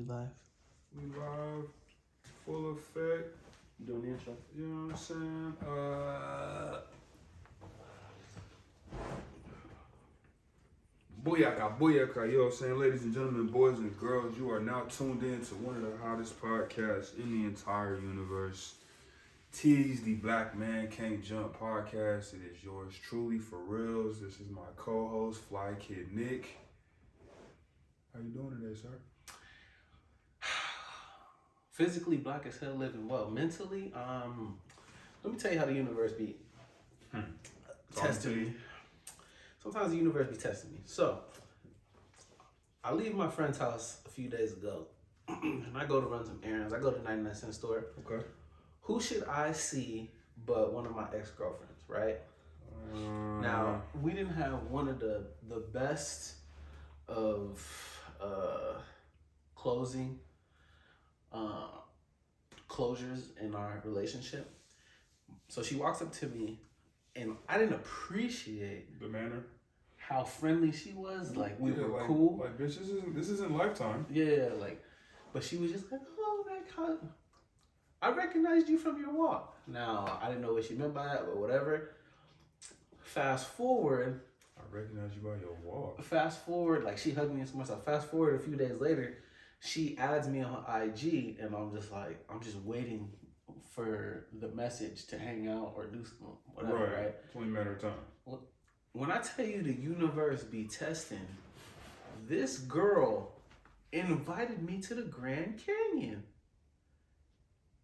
live. We live, full effect. You doing the intro? You know what I'm saying? Booyaka, booyaka. You know what I'm saying? Ladies and gentlemen, boys and girls, you are now tuned in to one of the hottest podcasts in the entire universe. T's the Black Man Can't Jump podcast. It is yours truly, for reals. This is my co-host, Fly Kid Nick. How you doing today, sir? Physically black as hell, living well. Mentally, let me tell you how the universe be testing me. Sometimes the universe be testing me. So, I leave my friend's house a few days ago, and I go to run some errands. I go to the 99-cent store. Okay. Who should I see but one of my ex-girlfriends, right? Now, we didn't have one of the best of closures in our relationship. So she walks up to me, and I didn't appreciate The manner. how friendly she was. Like, we were like, cool. Like, bitch, this isn't Lifetime. Yeah, like, but she was just like, oh, like, I recognized you from your walk. Now, I didn't know what she meant by that, but whatever. Fast forward. I recognize you by your walk. Fast forward, like, she hugged me and so much. Fast forward a few days later, she adds me on IG, and I'm just waiting for the message to hang out or do something, whatever, right? It's only a matter of time. When I tell you the universe be testing, this girl invited me to the Grand Canyon.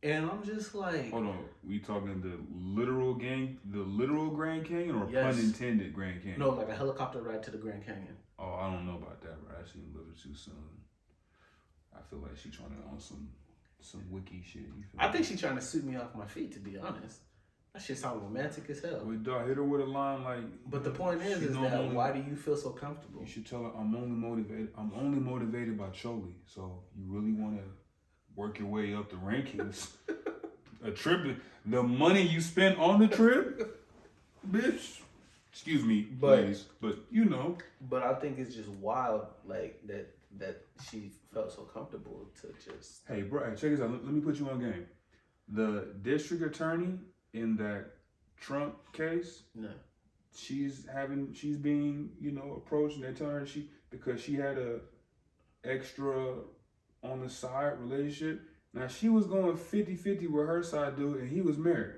And I'm just like... Hold on, we talking the literal Grand Canyon, or yes. pun intended Grand Canyon? No, like a helicopter ride to the Grand Canyon. Oh, I don't know about that, bro. I seen a little too soon. I feel like she trying to on some wiki shit. You feel I think she trying to suit me off my feet, to be honest. That shit sound romantic as hell. Well, dog, hit her with a line like... But the point is that why do you feel so comfortable? You should tell her, I'm only motivated by Choli. So you really want to work your way up the rankings. A trip, the money you spent on the trip, bitch. Excuse me, please, but you know. But I think it's just wild, like that she felt so comfortable to just. Hey, bro, check this out. Let me put you on game. The district attorney in that Trump case, no, she's being, approached, and they're telling her because she had a extra on the side relationship. Now, she was going 50-50 with her side dude, and he was married.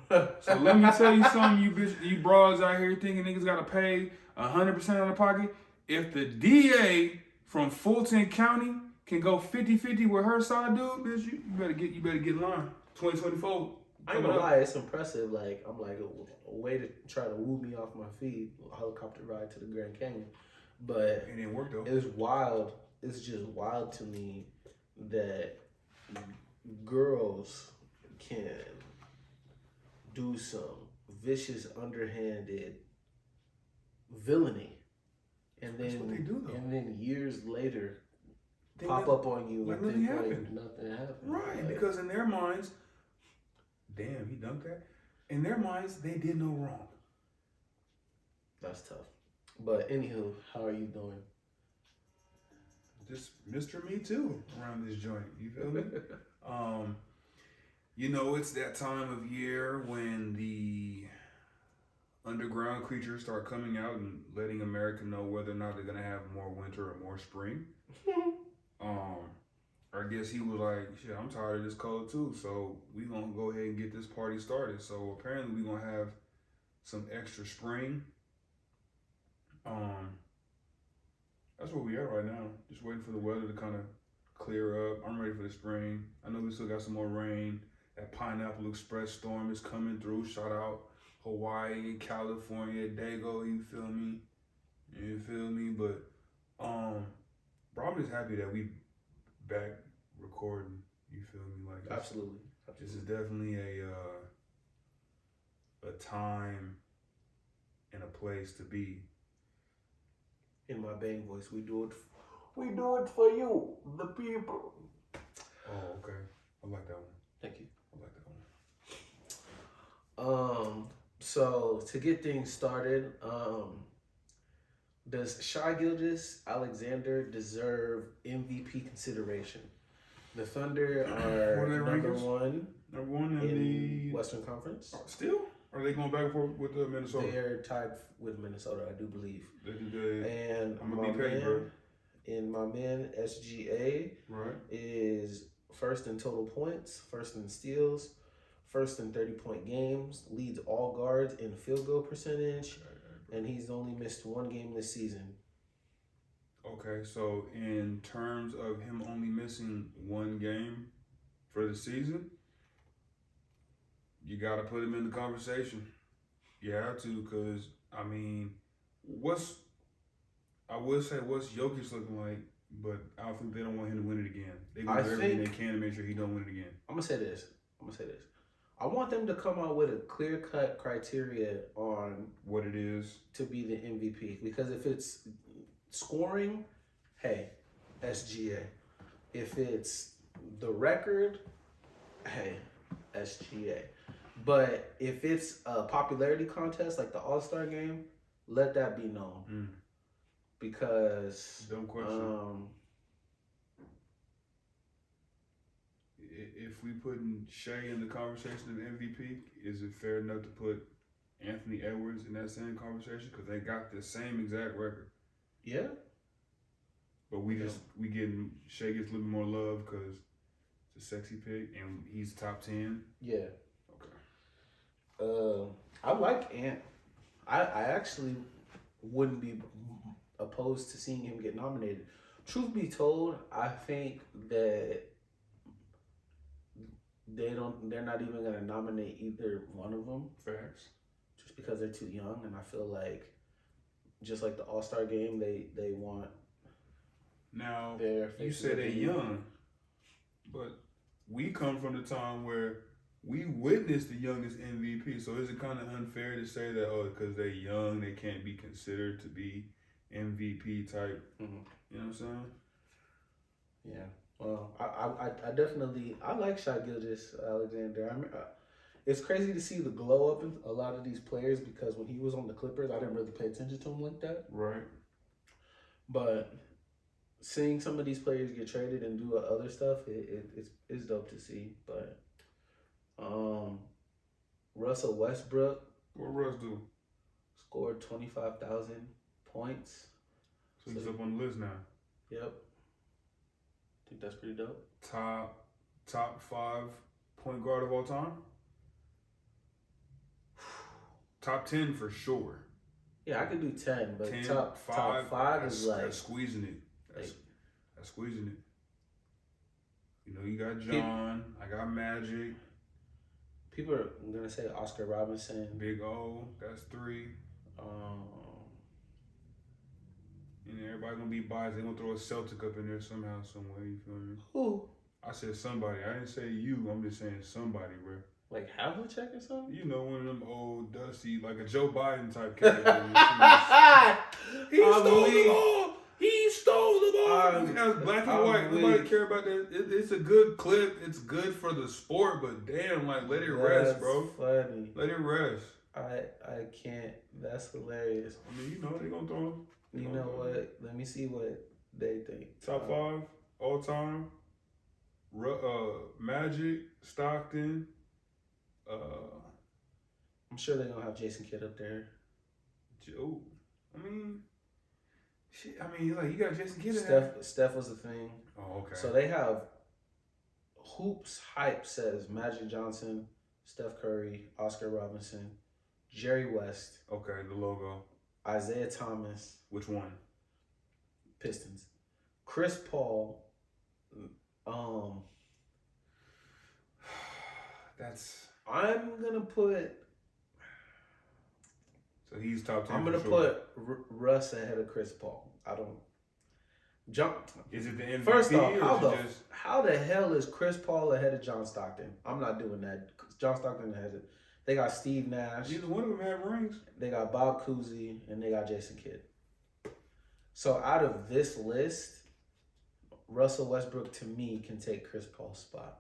So let me tell you something, you broads out here thinking niggas gotta pay 100% out of pocket. If the DA from Fulton County can go 50-50 with her side dude, bitch, you better get in line. 2024. I ain't gonna lie, it's impressive. Like, I'm like a way to try to woo me off my feet, a helicopter ride to the Grand Canyon. But it didn't work though. It's wild. It's just wild to me that girls can do some vicious, underhanded villainy, and then that's what they do, though. And then years later pop up on you and think like nothing happened. Right, like, because in their minds, damn, he dunked that. In their minds, they did no wrong. That's tough. But anywho, how are you doing? Just Mr. Me Too around this joint. You feel me? It's that time of year when the underground creatures start coming out and letting America know whether or not they're gonna have more winter or more spring. I guess he was like, shit, I'm tired of this cold too, so we gonna go ahead and get this party started. So apparently we gonna have some extra spring. That's where we are right now. Just waiting for the weather to kind of clear up. I'm ready for the spring. I know we still got some more rain. That Pineapple Express storm is coming through. Shout out Hawaii, California, Dago, you feel me? But bro, I'm just happy that we back recording. You feel me? Like, Absolutely. This is definitely a time and a place to be. In my bang voice, we do it for you, the people. Oh, okay. I like that one. Thank you. I like that one. So to get things started, Does Shai Gilgeous-Alexander deserve MVP consideration? The Thunder are number one in in the Western Conference. Still? Are they going back and forth with Minnesota? They're tied with Minnesota, I do believe. And I'm gonna be petty, bro. My man SGA right. is first in total points, first in steals, first in 30-point games, leads all guards in field goal percentage, and he's only missed one game this season. Okay, so in terms of him only missing one game for the season, you got to put him in the conversation. You have to, because, I mean, what's Jokic looking like, but I don't think they don't want him to win it again. They going to do everything they can to make sure he don't win it again. I'm going to say this. I want them to come out with a clear-cut criteria on what it is to be the MVP. Because if it's scoring, hey, SGA. If it's the record, hey, SGA. But if it's a popularity contest like the All-Star game, let that be known. Because dumb question. If we putting Shea in the conversation of MVP, is it fair enough to put Anthony Edwards in that same conversation? Because they got the same exact record. Yeah. But Shea gets a little more love because it's a sexy pick and he's top 10. Yeah. Okay. I like Ant. I actually wouldn't be opposed to seeing him get nominated. Truth be told, I think that they're not even gonna nominate either one of them. Facts. Just because they're too young, and I feel like just like the All-Star game, they want. Now you say they're young, but we come from the time where we witnessed the youngest MVP. So is it kind of unfair to say that because they're young, they can't be considered to be MVP type? Mm-hmm. You know what I'm saying? Yeah. Well, I definitely like Shai Gilgeous-Alexander. It's crazy to see the glow up in a lot of these players because when he was on the Clippers, I didn't really pay attention to him like that. Right. But seeing some of these players get traded and do other stuff, it's dope to see. But Russell Westbrook. What Russ do? Scored 25,000 points. So he's up on the list now. Yep. Think that's pretty dope. Top 5 point guard of all time? Top 10 for sure. Yeah, I could do 10, but 10, top 5 is like... That's squeezing it. That's squeezing it. You know, you got John. I got Magic. People are going to say Oscar Robinson. Big O. That's 3. And everybody going to be biased. They're going to throw a Celtic up in there somehow, some way. You feel me? Who? I said somebody. I didn't say you. I'm just saying somebody, bro. Like Havlicek or something? You know, one of them old, dusty, like a Joe Biden type character. He stole the ball. That's black and white. Nobody care about that. It's a good clip. It's good for the sport, but damn, like, let it rest, bro. Funny. Let it rest. I can't. That's hilarious. I mean, you know, they're going to throw him. You know what? Let me see what they think. Top 5 all time. Magic, Stockton. I'm sure they're gonna have Jason Kidd up there. Joe. I mean, shit. I mean, like, you got Jason Kidd. Steph was the thing. Oh, okay. So they have Hoops Hype says Magic Johnson, Steph Curry, Oscar Robinson, Jerry West. Okay, the logo. Isaiah Thomas. Which one? Pistons. Chris Paul. I'm gonna put. So he's top 10. I'm gonna put Russ ahead of Chris Paul. I don't. Is it the MVP? First off, how the hell is Chris Paul ahead of John Stockton? I'm not doing that. John Stockton has it. They got Steve Nash. Neither one of them have rings. They got Bob Cousy and they got Jason Kidd. So out of this list, Russell Westbrook to me can take Chris Paul's spot.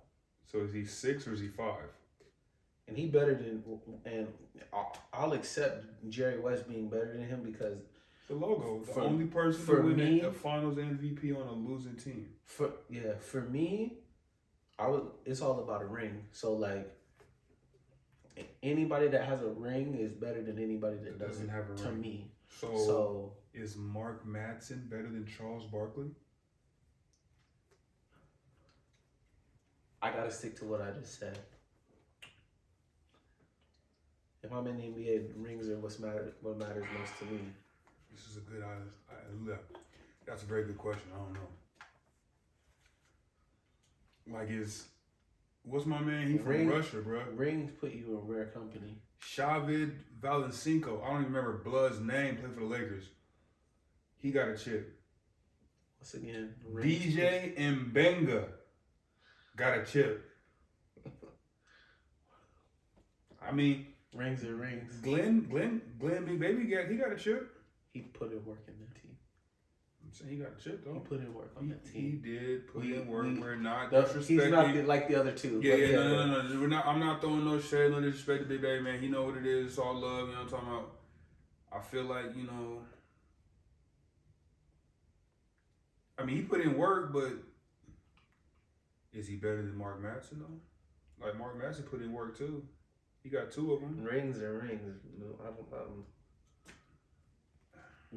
So is he 6 or is he 5? And he better than, and I'll accept Jerry West being better than him because The logo. The For- only person for to win me- a Finals MVP on a losing team. For me, it's all about a ring. So like, anybody that has a ring is better than anybody that doesn't have a to ring. me. So is Mark Madsen better than Charles Barkley? I gotta stick to what I just said. If I'm in the NBA, rings are what matters most to me. This is a good that's a very good question. I don't know. Like what's my man? He from Russia, bro. Rings put you in rare company. Shavid Valencinko. I don't even remember Blood's name. Played for the Lakers. He got a chip. Once again, DJ Mbenga got a chip. I mean, rings are rings. Glenn Big Baby he got a chip. He put in work in that team. I'm saying he got a chip though. He put in work on that team. He did put in work. We're not disrespecting. He's not like the other two. Yeah, no. We're not. I'm not throwing no shade, no disrespect to Big Baby, man. He know what it is. It's all love. You know what I'm talking about. I feel like I mean, he put in work, but is he better than Mark Madsen though? Like Mark Madsen put in work too. He got 2 of them. Rings are rings.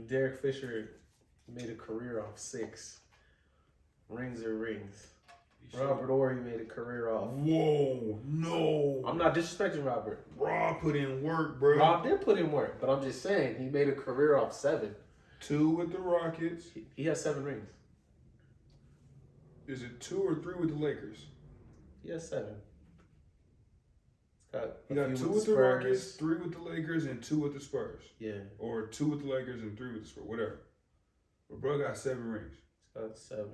Derek Fisher made a career off 6. Rings are rings. Robert Horry made a career off. Whoa, no. I'm not disrespecting Robert. Rob put in work, bro. Rob did put in work, but I'm just saying he made a career off 7. 2 with the Rockets. He has 7 rings. Is it 2 or 3 with the Lakers? He has 7. He got 2 with the Rockets, 3 with the Lakers, and 2 with the Spurs. Yeah. Or 2 with the Lakers and 3 with the Spurs, whatever. But bro got 7 rings. He's got 7.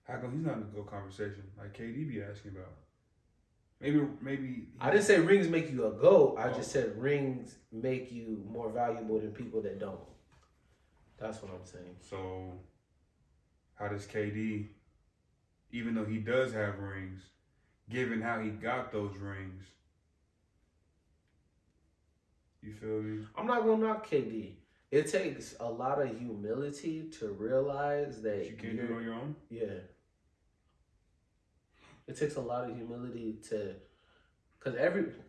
How come he's not in the GOAT conversation like KD be asking about? Maybe. I didn't say rings make you a GOAT. I just said rings make you more valuable than people that don't. That's what I'm saying. So, how does KD, even though he does have rings, given how he got those rings, you feel me? I'm not going to knock KD. It takes a lot of humility to realize that you can't do it on your own? Yeah. It takes a lot of humility to, because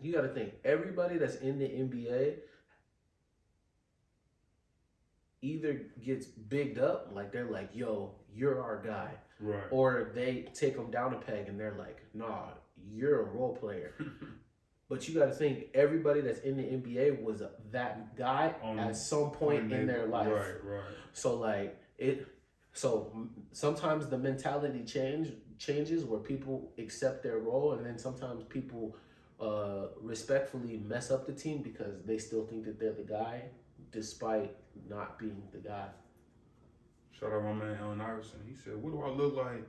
you got to think, everybody that's in the NBA either gets bigged up, like they're like, yo, you're our guy. Right. Or they take them down a peg and they're like, nah, you're a role player. But you got to think, everybody that's in the NBA was that guy at some point in their life. Right. So sometimes the mentality changes where people accept their role, and then sometimes people respectfully mess up the team because they still think that they're the guy, despite not being the guy. Shout out my man Allen Iverson. He said, "What do I look like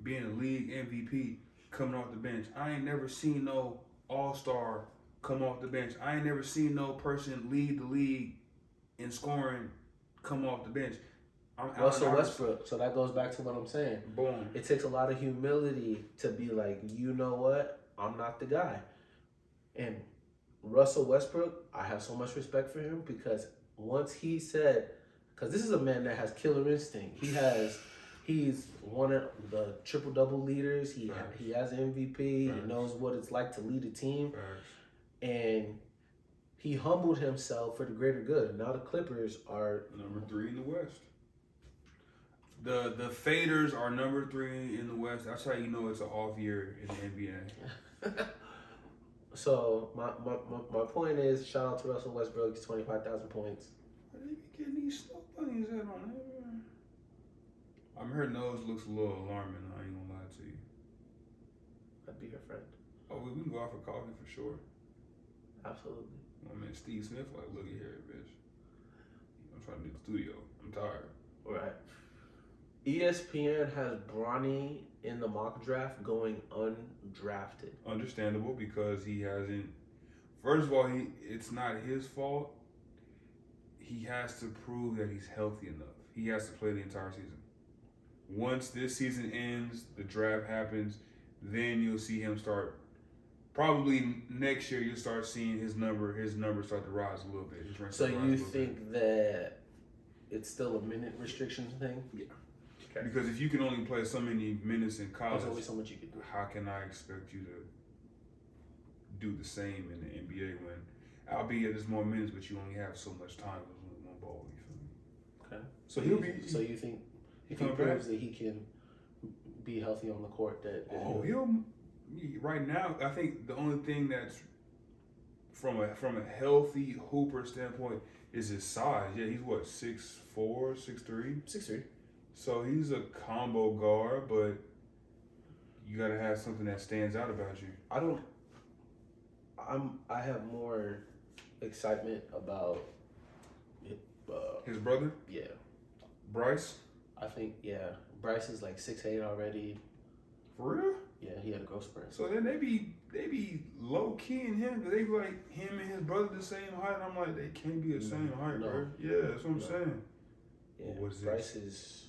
being a league MVP coming off the bench? I ain't never seen no all-star come off the bench. I ain't never seen no person lead the league in scoring come off the bench." Russell Westbrook. So that goes back to what I'm saying. Boom. It takes a lot of humility to be like, you know what? I'm not the guy. And Russell Westbrook, I have so much respect for him because once he said, because this is a man that has killer instinct. He's one of the triple-double leaders. He has MVP. He knows what it's like to lead a team. And he humbled himself for the greater good. Now the Clippers are number 3 in the West. The Faders are number 3 in the West. That's how you know it's an off year in the NBA. So my point is, shout out to Russell Westbrook. He's 25,000 points. Where they be getting these snow bunnies at on there? I mean, her nose looks a little alarming. I ain't gonna lie to you. I'd be your friend. Oh, we can go out for coffee for sure. Absolutely. My man Steve Smith, like, look at here, bitch. I'm trying to do the studio. I'm tired. Right. ESPN has Bronny in the mock draft going undrafted. Understandable because he hasn't. First of all, it's not his fault. He has to prove that he's healthy enough. He has to play the entire season. Once this season ends, the draft happens, then you'll see him start. Probably next year, you'll start seeing his numbers start to rise a little bit. So you think that it's still a minute restriction thing? Yeah. Okay. Because if you can only play so many minutes in college, there's only so much you can do. how can I expect you to do the same in the NBA when, albeit there's more minutes, but you only have so much time with one ball? You feel me? Okay. So he'll be. So you think if he proves that he can be healthy on the court, that he'll right now. I think the only thing that's from a healthy hooper standpoint is his size. Yeah, he's what 6'4", 6'3"? 6'3". So he's a combo guard, but you gotta have something that stands out about you. I have more excitement about his brother. Yeah. Bryce. I think Bryce is like 6'8" already. For real? Yeah, he had a growth spurt. So then they be low key in him, but they be like him and his brother the same height. And I'm like, they can't be the same height, bro. Yeah, that's what I'm saying. Yeah, what's Bryce this? is.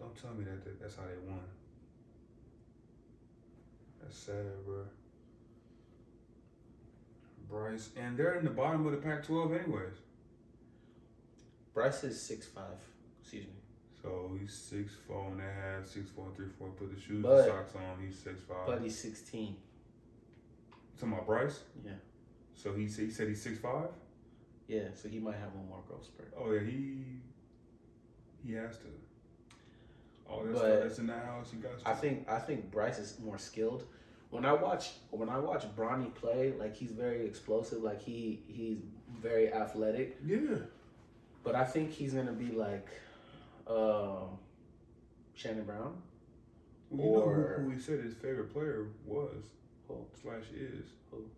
Don't tell me that's how they won. That's sad, bro. Bryce, and they're in the bottom of the Pac-12 anyways. Bryce is 6'5". Excuse me. So he's 6'4" and a half, 6'4" 3/4. Put the shoes But- and socks on. He's 6'5". But he's 16. Talking about Bryce? Yeah. So he said he's 6'5"? Yeah, so he might have one more growth spurt. Oh yeah, he has to. All that But stuff that's in that house, he got to. I think Bryce is more skilled. When I watch Bronny play, like he's very explosive, like he's very athletic. Yeah. But I think he's gonna be like Shannon Brown. Well, you know who he said his favorite player was /is Who?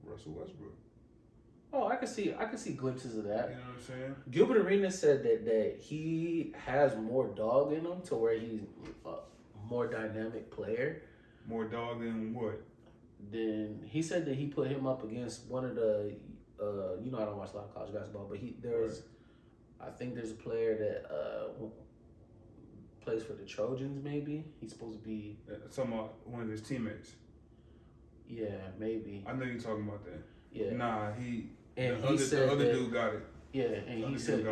Russell Westbrook. Oh, I could see glimpses of that. You know what I'm saying? Gilbert Arenas said that he has more dog in him to where he's a more dynamic player. More dog than what? Then he said that he put him up against one of the I don't watch a lot of college basketball, but I think there's a player that plays for the Trojans. Maybe he's supposed to be. Talking about one of his teammates. Yeah, maybe. I know you're talking about that. Yeah. Nah, said the other that, dude got it. Yeah, and he said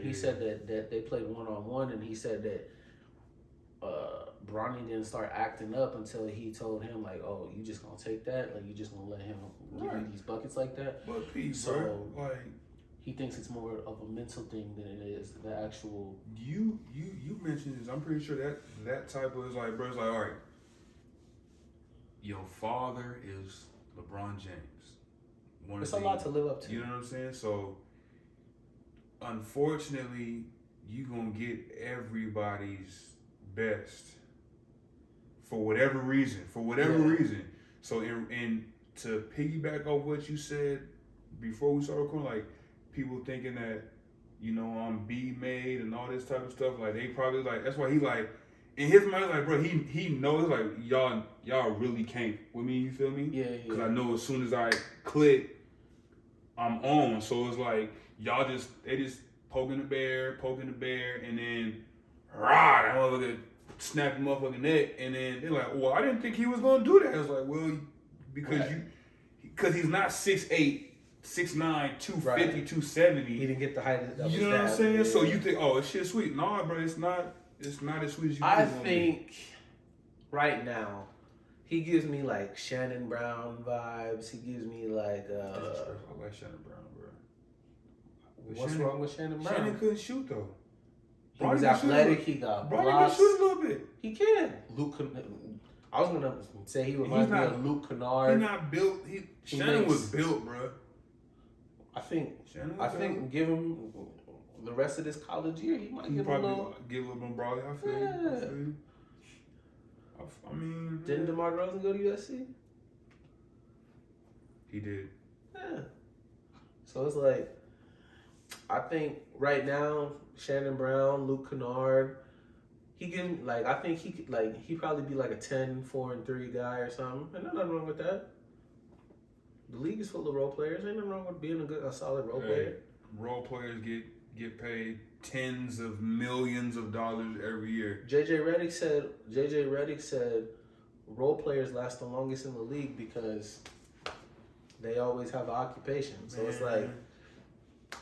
he said that they played 1-on-1, and he said that Bronny didn't start acting up until he told him like, "Oh, you just gonna take that? Like you just gonna let him give you these buckets like that?" But Pete, so bro, like he thinks it's more of a mental thing than it is the actual. You mentioned this. I'm pretty sure that type of is like, bro, it's like, all right, your father is LeBron James. It's a lot to live up to. You know what I'm saying? So, unfortunately, you gonna get everybody's best for whatever reason. So, and to piggyback off what you said before we started recording, like people thinking that I'm B-made and all this type of stuff. Like they probably like that's why he like in his mind like bro he knows like y'all really can't with me. You feel me? Yeah. Because I know as soon as I click, I'm on. So it's like y'all they just poking the bear, and then that motherfucker snap the motherfucking neck, and then they're like, well, I didn't think he was gonna do that. I was like, well, because he's not 6'8", 6'9", 250, 270. He didn't get the height of you know what I'm saying? Yeah. So you think, oh, it's shit sweet. No, bro, it's not as sweet as you think. I think right now he gives me like Shannon Brown vibes. He gives me like I like Shannon Brown, bro. What's wrong with Shannon Brown? Shannon couldn't shoot though. He was athletic. He got blocks. Bronny can shoot a little bit. He can. I was gonna say he reminds me of Luke Kennard. He's not built. Shannon was built, bro. I think give him the rest of this college year, he might get a little more broadly. I feel you. I mean, didn't DeMar DeRozan go to USC? He did. Yeah. So it's like, I think right now, Shannon Brown, Luke Kennard, he gives like I think he probably be like a 10-4-3 guy or something. And nothing wrong with that. The league is full of role players. Ain't nothing wrong with being a solid role player. Role players get paid tens of millions of dollars every year. JJ Redick said role players last the longest in the league because they always have an occupation. So it's like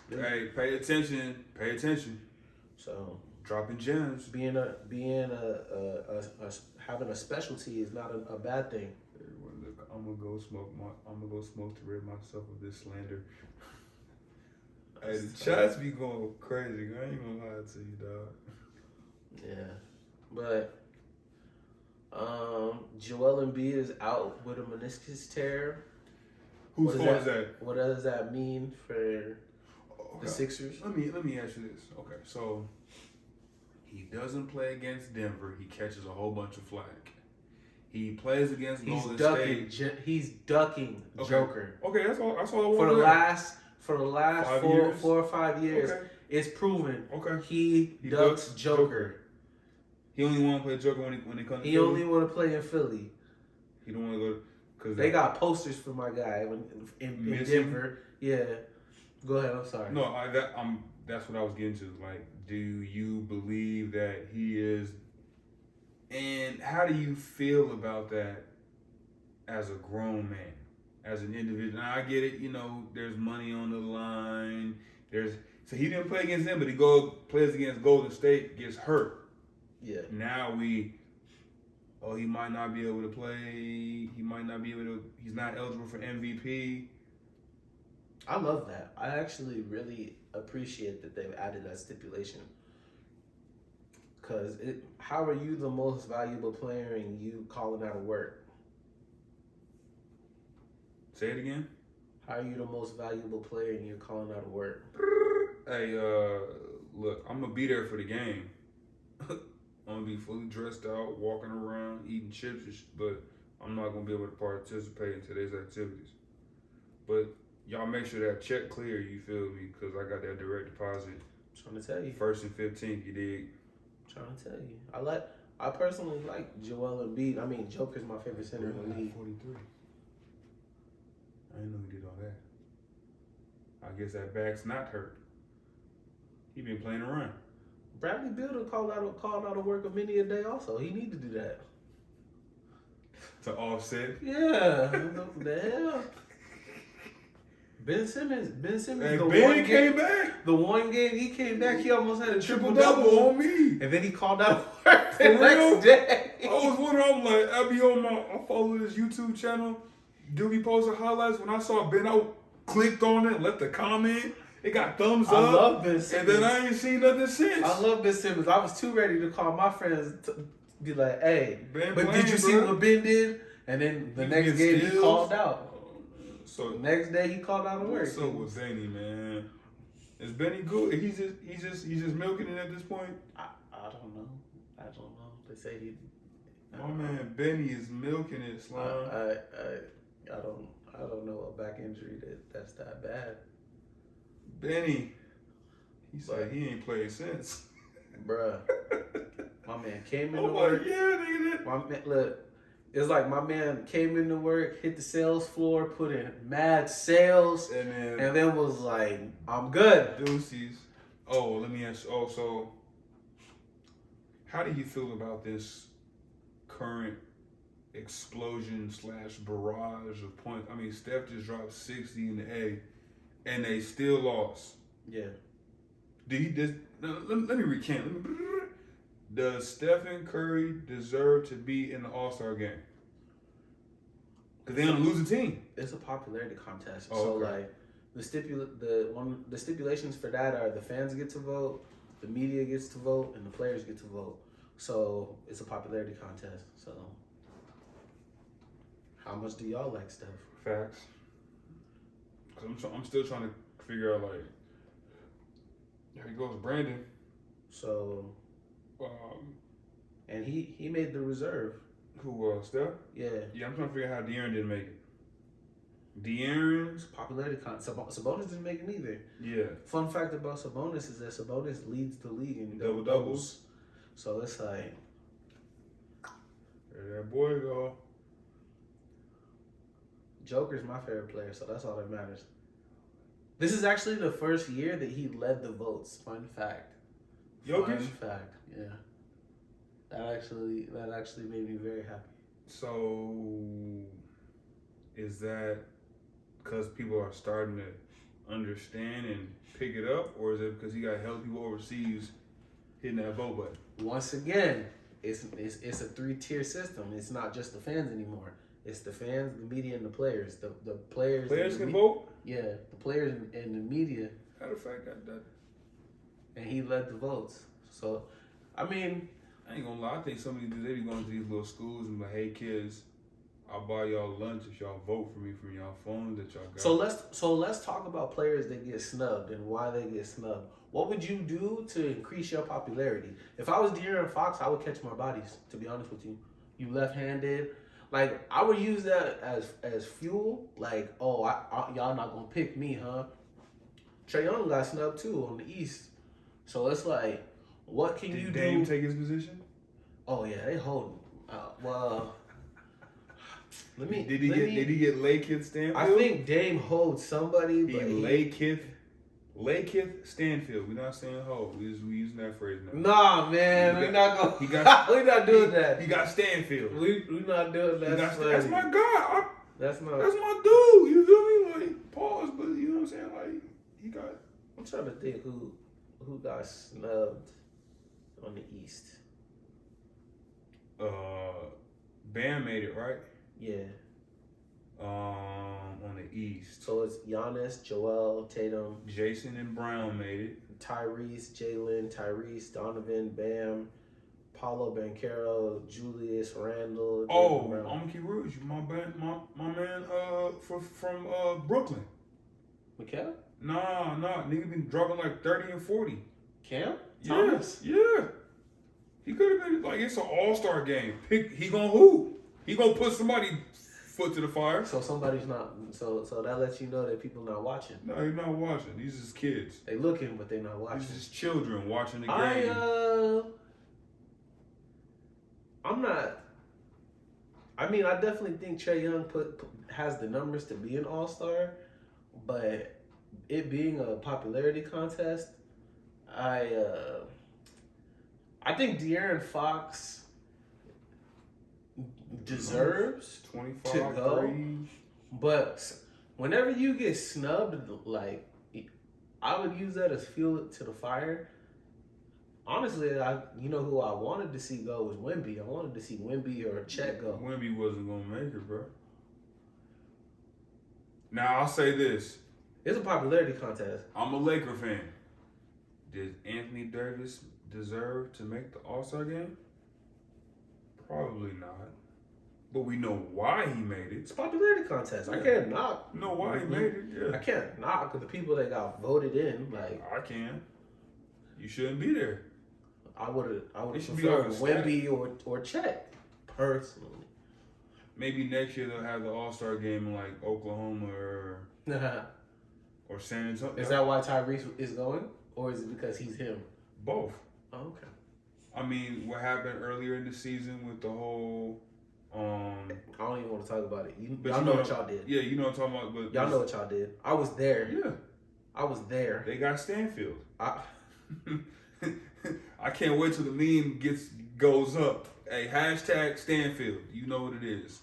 Hey, pay attention. Pay attention. So dropping gems. Being having a specialty is not a bad thing. Look, I'm gonna go smoke to rid myself of this slander. Hey, the chats be going crazy. I ain't gonna lie to you, dog. Yeah, but Joel Embiid is out with a meniscus tear. Whose fault is that? What does that mean for the Sixers? Let me ask you this. Okay, so he doesn't play against Denver. He catches a whole bunch of flack. He plays against Golden State. He's ducking Joker. Okay, that's all. That's all I want. For the last 4 or 5 years, it's proven. Okay, he ducks Joker. He only want to play Joker when it comes. He only want to play in Philly. He don't want to go because they got posters for my guy in Denver. Yeah, go ahead. I'm sorry. No, that's what I was getting to. Like, do you believe that he is? And how do you feel about that as a grown man, as an individual? Now, I get it. You know, there's money on the line. So he didn't play against them, but he plays against Golden State, gets hurt. Yeah. Now he might not be able to play. He might not be able to. He's not eligible for MVP. I love that. I actually really appreciate that they've added that stipulation. Because how are you the most valuable player and you calling out of work? Say it again. How are you the most valuable player and you're calling out of work? Hey, look, I'm gonna be there for the game. I'm gonna be fully dressed out, walking around, eating chips, but I'm not gonna be able to participate in today's activities. But y'all make sure that check clear, you feel me? Because I got that direct deposit. I'm trying to tell you. 1st and 15th, you dig? I'm trying to tell you. I personally like Joel Embiid. I mean, Joker's my favorite center in the league. 43. I didn't know he did all that. I guess that back's not hurt. He been playing around. Bradley Beal called out of work a many a day also. He need to do that. To offset? Yeah. What the hell? Ben Simmons. Hey, Ben came back. The one game he came back, he almost had a triple-double on me. And then he called out work the next day. I was wondering, I'm like, I follow this YouTube channel. Doogie posted highlights. When I saw Ben, I clicked on it, left a comment. It got thumbs up. I love Ben Simmons. And then I ain't seen nothing since. I love Ben Simmons. I was too ready to call my friends to be like, hey, Ben but did you see what Ben did? And then the next game he called out. So the next day he called out of work. What's up with Benny, man? Is Benny good? He's just milking it at this point. I don't know. They say he. My man Benny is milking it, Slime. I don't know a back injury that's that bad. Benny, he said he ain't played since. Bruh, my man came into work. Yeah, nigga. Look. It's like my man came into work, hit the sales floor, put in mad sales, and then was like, I'm good. Deuces. Oh, let me ask you. Oh, so how do you feel about this current explosion / barrage of points? I mean, Steph just dropped 60 in the A, and they still lost. Yeah. Let me recant. Does Stephen Curry deserve to be in the All-Star game? Because they're gonna lose a team. It's a popularity contest. Oh, so okay. like the stipulations for that are the fans get to vote, the media gets to vote, and the players get to vote. So it's a popularity contest. So how much do y'all like Steph? Facts. Because I'm still trying to figure out, like, there he goes, Brandon. So and he made the reserve. Who, Steph? Yeah. Yeah, I'm trying to figure out how De'Aaron didn't make it. De'Aaron's popularity contest. Sabonis didn't make it either. Yeah. Fun fact about Sabonis is that Sabonis leads the league in double doubles. So it's like, there that boy go. Joker's my favorite player, so that's all that matters. This is actually the first year that he led the votes. Fun fact. Jokic? Fun fact, yeah. That actually made me very happy. So, is that because people are starting to understand and pick it up, or is it because he got healthy people overseas hitting that vote button? Once again, it's a 3-tier system. It's not just the fans anymore. It's the fans, the media, and the players. The players. Players can vote? Yeah, the players and the media. Matter of fact, that. And he led the votes. So, I mean, I ain't gonna lie. I think some of these dudes, they be going to these little schools and be like, hey kids, I'll buy y'all lunch if y'all vote for me from y'all phone that y'all got. So let's talk about players that get snubbed and why they get snubbed. What would you do to increase your popularity? If I was De'Aaron Fox, I would catch my bodies. To be honest with you, you left-handed. Like, I would use that as fuel. Like, oh, y'all not gonna pick me, huh? Trae Young got snubbed too on the East. So it's like, what can you do? Did Dame take his position? Oh yeah, they hold. Well, Did he get Lakeith Stanfield? I think Dame holds somebody. He Lakeith Stanfield. We're not saying hold. We using that phrase now. Nah, man, we're not going. We're not doing that. He got Stanfield. We're not doing that. That's my guy. That's my dude. You feel me? Like, pause, but you know what I'm saying? Like, he got. I'm trying to think who got snubbed on the East. Bam made it, right? Yeah. On the East. So it's Giannis, Joel, Tatum, Jason and Brown made it. Tyrese, Jalen, Donovan, Bam, Paulo Banchero, Julius Randle. Oh, I'm gonna keep real with you. My man from Brooklyn. Mikal? Nah, nigga been dropping like 30 and 40. Cam? Thomas? Yeah. He could have been like, it's an all-star game. He gonna hoop. He gonna put somebody foot to the fire. So somebody's not. So that lets you know that people not watching. No, they're not watching. These is kids. They looking, but they not watching. These is children watching the game. I'm not. I mean, I definitely think Trae Young has the numbers to be an all-star, but it being a popularity contest, I think De'Aaron Fox deserves 25 to go, threes. but whenever you get snubbed, like, I would use that as fuel to the fire. Honestly, you know who I wanted to see go was Wemby. I wanted to see Wemby or Chet go. Wemby wasn't gonna make it, bro. Now I'll say this: It's a popularity contest. I'm a Laker fan. Did Anthony Davis deserve to make the All-Star game? Probably not. But we know why he made it. It's a popularity contest. Yeah. I can't knock. You know why he made it? Yeah. I can't knock the people that got voted in. Like, I can. You shouldn't be there. I would It should be prefer like a Wemby or Chet, personally. Maybe next year they'll have the All-Star game in like Oklahoma or San Antonio. Is that why Tyrese is going? Or is it because he's him? Both. Oh, okay. I mean, what happened earlier in the season with the whole I don't even want to talk about it. y'all know what y'all did. Yeah, you know what I'm talking about. But y'all know what y'all did. I was there. Yeah. I was there. They got Stanfield. I can't wait till the meme goes up. Hey, hashtag Stanfield. You know what it is.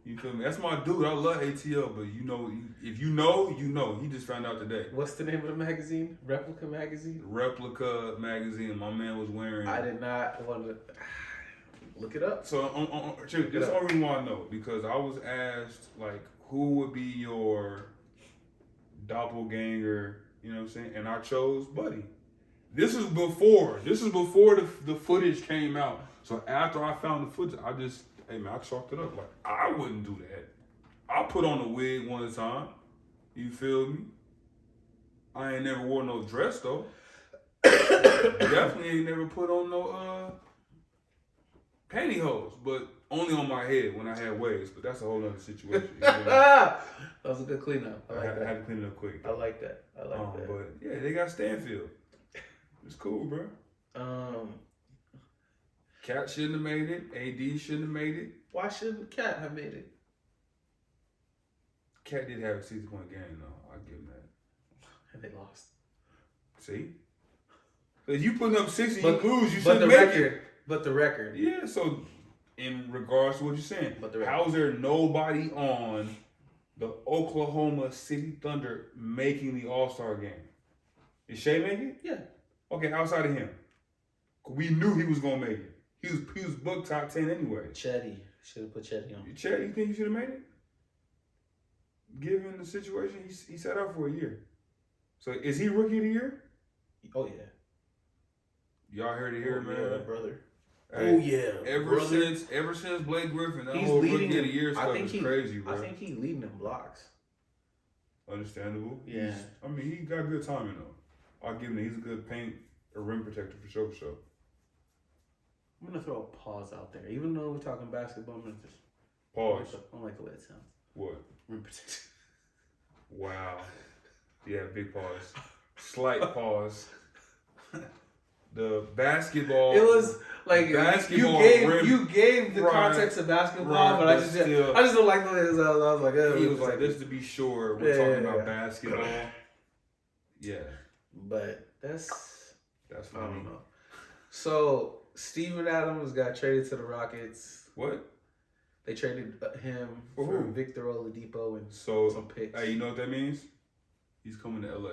You feel me? That's my dude. I love ATL, but you know, if you know, you know. He just found out today. What's the name of the magazine? Replica magazine? Replica magazine. My man was wearing. I did not want to look it up. So, that's the only reason why I know. Because I was asked, like, who would be your doppelganger, you know what I'm saying? And I chose Buddy. This is before the footage came out. So after I found the footage, I chalked it up. Like, I wouldn't do that. I put on a wig one time. You feel me? I ain't never wore no dress though. Definitely ain't never put on no pantyhose, but only on my head when I had waves. But that's a whole other situation. You know? That was a good cleanup. I had to clean it up quick. I like that. That. But yeah, they got Stanfield. It's cool, bro. Cat shouldn't have made it. AD shouldn't have made it. Why shouldn't Cat have made it? Cat did have a 60-point game, though. I'll give him that. And they lost. See? If you putting up 60, you lose. You but shouldn't the make record. it. But the record. Yeah, so in regards to what you're saying, but the record. how is there nobody on the Oklahoma City Thunder making the All-Star game. Did Shea make it? Yeah. Okay, outside of him. We knew he was going to make it. He was booked top 10 anyway. Chetty. Should have put Chetty on. Chet, you think he should have made it? Given the situation, he set out for a year. So is he rookie of the year? Oh, yeah. Y'all heard it here, man. Yeah, brother. Hey, oh, yeah. Ever since Blake Griffin, that He's whole leading rookie of the year stuff is crazy, bro. I think he's leading them blocks. Understandable. Yeah. I mean, he got good timing, though. I'll give him that. He's a good paint or rim protector for sure, for sure. I'm going to throw a pause out there. Even though we're talking basketball, I'm going to just... Pause. I don't like the way it sounds. What? Rim protection. Wow. Yeah, big pause. Slight pause. The basketball. It was like you gave the right, context of basketball, right, but I just don't like the way it sounds. I was like, he was like, just to be sure, we're talking about basketball. Yeah, but that's funny. I don't know. So Steven Adams got traded to the Rockets. What? They traded him for Victor Oladipo and some picks. Hey, you know what that means? He's coming to LA.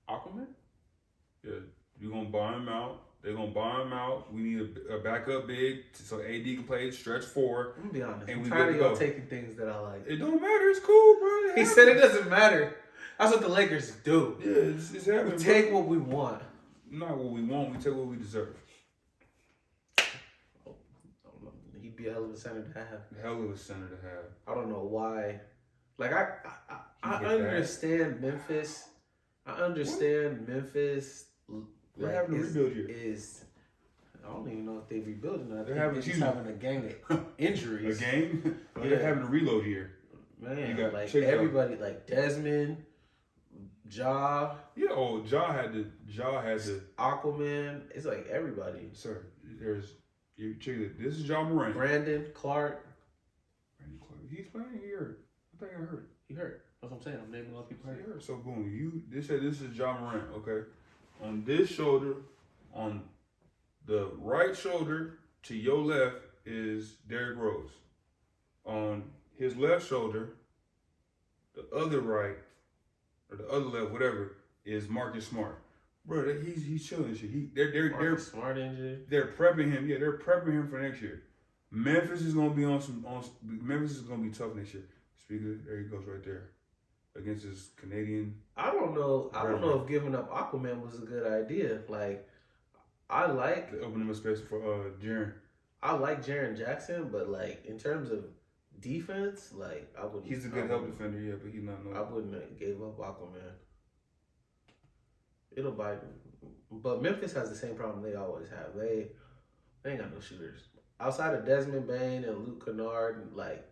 Aquaman? Yeah. You're going to buy him out. They're going to buy him out. We need a backup big so AD can play stretch 4. I'm going to be honest. And I'm tired of y'all taking things that I like. It don't matter. It's cool, bro. He said it doesn't matter. That's what the Lakers do. Yeah, it's happening. We take what we want. Not what we want. We take what we deserve. He'd be a hell of a center to have. Hell of a center to have. I don't know why. Like, I understand Memphis. I understand Memphis. They're having a rebuild year. I don't even know if they rebuilding or not. They're having a gang of injuries. A gang? Yeah. They're having a reload year. Man, like everybody, like Desmond, Ja. Yeah, Ja had to. Aquaman. It's like everybody. Sir, this is Ja Morant. Brandon Clark. He's playing here. I think I heard. He hurt. That's what I'm saying. I'm naming all the people hurt. So boom, this is Ja Morant, okay? On this shoulder, on the right shoulder to your left is Derrick Rose. On his left shoulder, the other right, or the other left, whatever, is Marcus Smart. Bro, he's chilling shit. They're Smart injured. They're prepping him. Yeah, they're prepping him for next year. Memphis is gonna be Memphis is gonna be tough next year. Speaker, there he goes right there. Against his Canadian. I don't know if giving up Aquaman was a good idea. Like, I like opening him a space for Jaren. I like Jaren Jackson, but like in terms of defense, like I wouldn't. He's a good help defender, yeah, but he's not. I wouldn't have gave up Aquaman. It'll bite him. But Memphis has the same problem they always have. They ain't got no shooters outside of Desmond Bane and Luke Kennard. Like,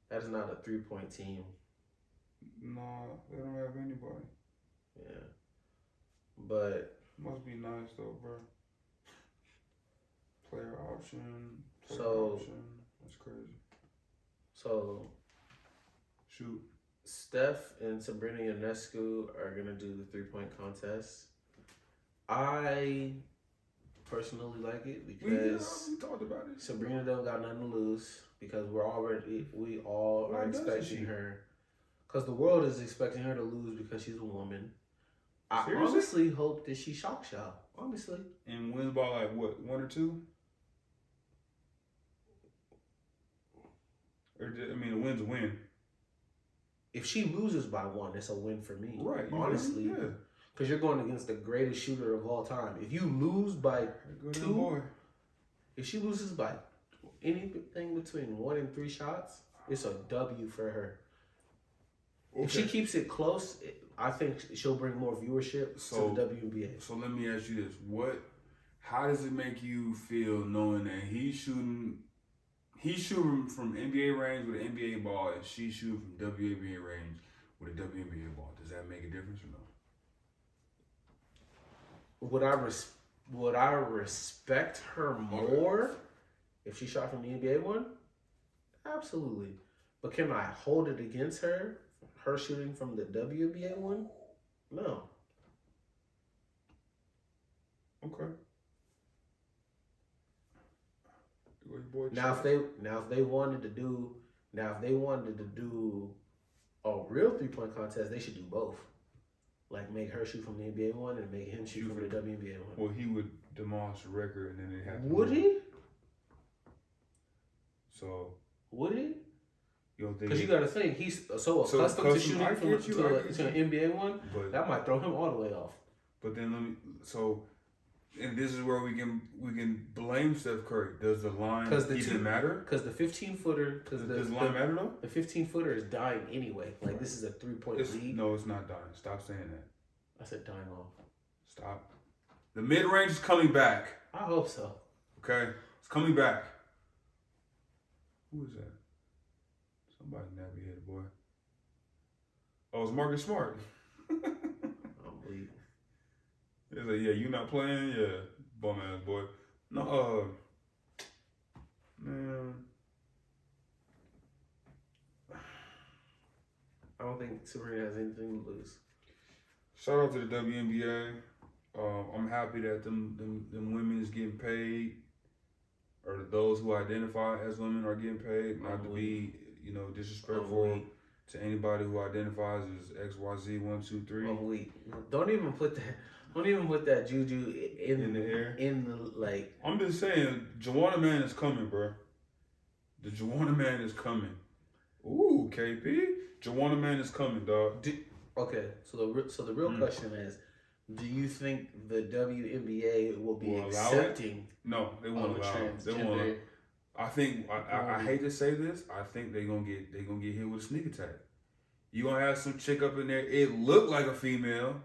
that is not a 3-point team. No, they don't have anybody. Yeah. But must be nice though, bro. Player option. That's crazy. So shoot. Steph and Sabrina Ionescu are gonna do the 3-point contest. I personally like it because we talked about it. Sabrina don't got nothing to lose because we all are expecting her. Because the world is expecting her to lose because she's a woman. I honestly hope that she shocks y'all. Honestly. And wins by like what, 1 or 2? Or a win's a win. If she loses by 1, it's a win for me. Right. Honestly. Yeah. Because you're going against the greatest shooter of all time. If you lose by 2, if she loses by anything between 1 and 3 shots, it's a W for her. Okay. If she keeps it close, I think she'll bring more viewership to the WNBA. So let me ask you this: how does it make you feel knowing that he's shooting from NBA range with an NBA ball, and she's shooting from WNBA range with a WNBA ball? Does that make a difference or no? Would I respect her more if she shot from the NBA one? Absolutely. But can I hold it against her shooting from the WNBA one? No. Okay. Now if they wanted to do Now, if they wanted to do a real 3-point contest, they should do both. Like make her shoot from the NBA one and make him shoot from the WNBA one. Well, he would demolish the record, and then they have to. Would he? So. Would he? You don't think? Because you got to think he's so accustomed to shooting to an NBA one, but that might throw him all the way off. But then and this is where we can blame Steph Curry. Does the line even matter? Because the 15-footer, does the line matter though? The 15-footer is dying anyway. Like this is a 3-point lead. No, it's not dying. Stop saying that. I said dying off. Stop. The mid range is coming back. I hope so. Okay, it's coming back. Who is that? Somebody nappy head boy. Oh, it's Marcus Smart. I'm weak. It's like, yeah, you not playing? Yeah, bum ass boy. No, man. I don't think Sabrina has anything to lose. Shout out to the WNBA. I'm happy that them women is getting paid, or those who identify as women are getting paid. Not to be, disrespectful to anybody who identifies as XYZ 1, 2, 3. I'm weak. Don't even put that juju in the air. I'm just saying, Joanna Man is coming, bro. The Joanna Man is coming. Ooh, KP. Joanna Man is coming, dog. Okay, so the real question is, do you think the WNBA will be accepting? No, they won't allow it. They won't. I think I hate to say this. I think they're gonna get hit with a sneak attack. You gonna have some chick up in there. It look like a female,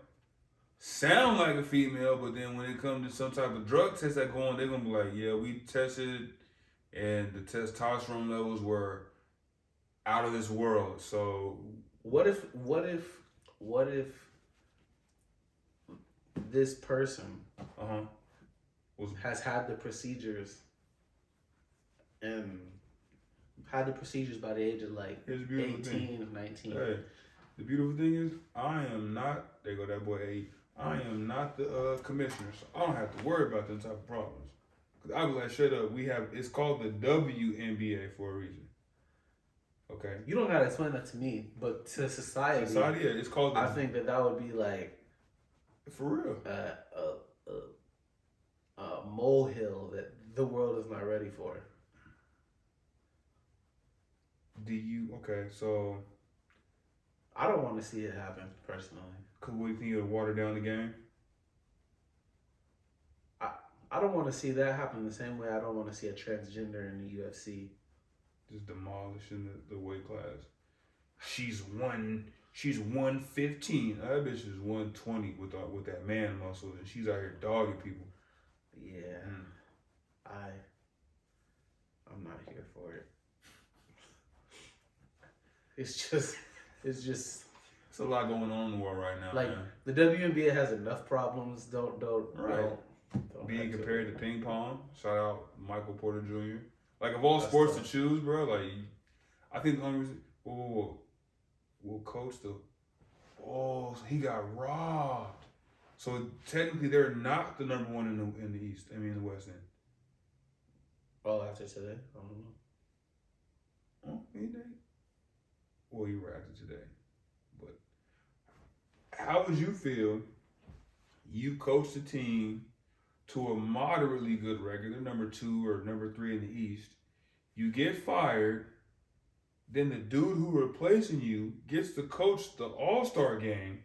sound like a female, but then when it comes to some type of drug test that go on, they're gonna be like, yeah, we tested, and the testosterone levels were out of this world. So what if this person has had the procedures and had the procedures by the age of like 18 or 19? Hey, the beautiful thing is, I am not, there go that boy A, I am not the commissioner, so I don't have to worry about them type of problems. Because I be like, shut up, it's called the WNBA for a reason. Okay? You don't gotta explain that to me, but to society, yeah, it's called I think that would be like, for real, a molehill that the world is not ready for. Okay, so I don't want to see it happen personally. Cause what do you think, it'll water down the game? I don't want to see that happen the same way I don't want to see a transgender in the UFC. Just demolishing the weight class. She's 115. That bitch is 120 with that man muscle, and she's out here dogging people. Yeah, I'm not here for it. It's just. It's a lot going on in the world right now. Like, man. The WNBA has enough problems. Don't being compared to ping pong. Shout out Michael Porter Jr. Like, of all sports to choose, bro. Like, I think the only reason. We'll coach so he got robbed. So technically, they're not the number one in the East. I mean, in the West End. Oh, after today, I don't know. Oh, ain't they? Well, you were after today, but how would you feel? You coached a team to a moderately good record, they're number 2 or number 3 in the East. You get fired, then the dude who replacing you gets to coach the All-Star game,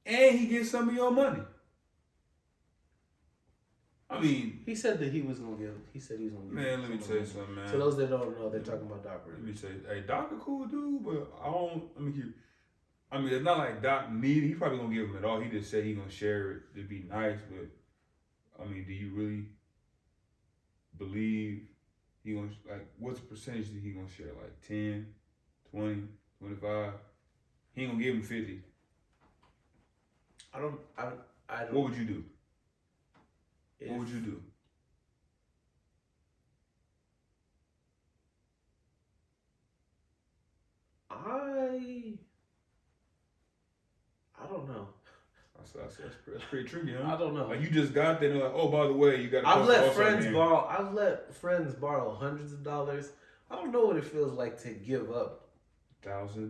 and he gets some of your money. I mean, he said that he was gonna give. He said he was gonna give. Man, let me tell you something, man. To those that don't know, they're talking about Doc Rivers. Let me tell you, hey, Doc a cool dude, but it's not like Doc needed. He probably gonna give him it all. He just said he gonna share it to be nice, but I mean, do you really believe he gonna, like, what's the percentage that he gonna share? Like 10, 20, 25? He ain't gonna give him 50. I don't. What would you do? What would you do? I don't know. That's pretty tricky, huh? I don't know. Like, you just got there and they're like, oh, by the way, you got to I've let friends borrow hundreds of dollars I don't know what it feels like to give up 1,000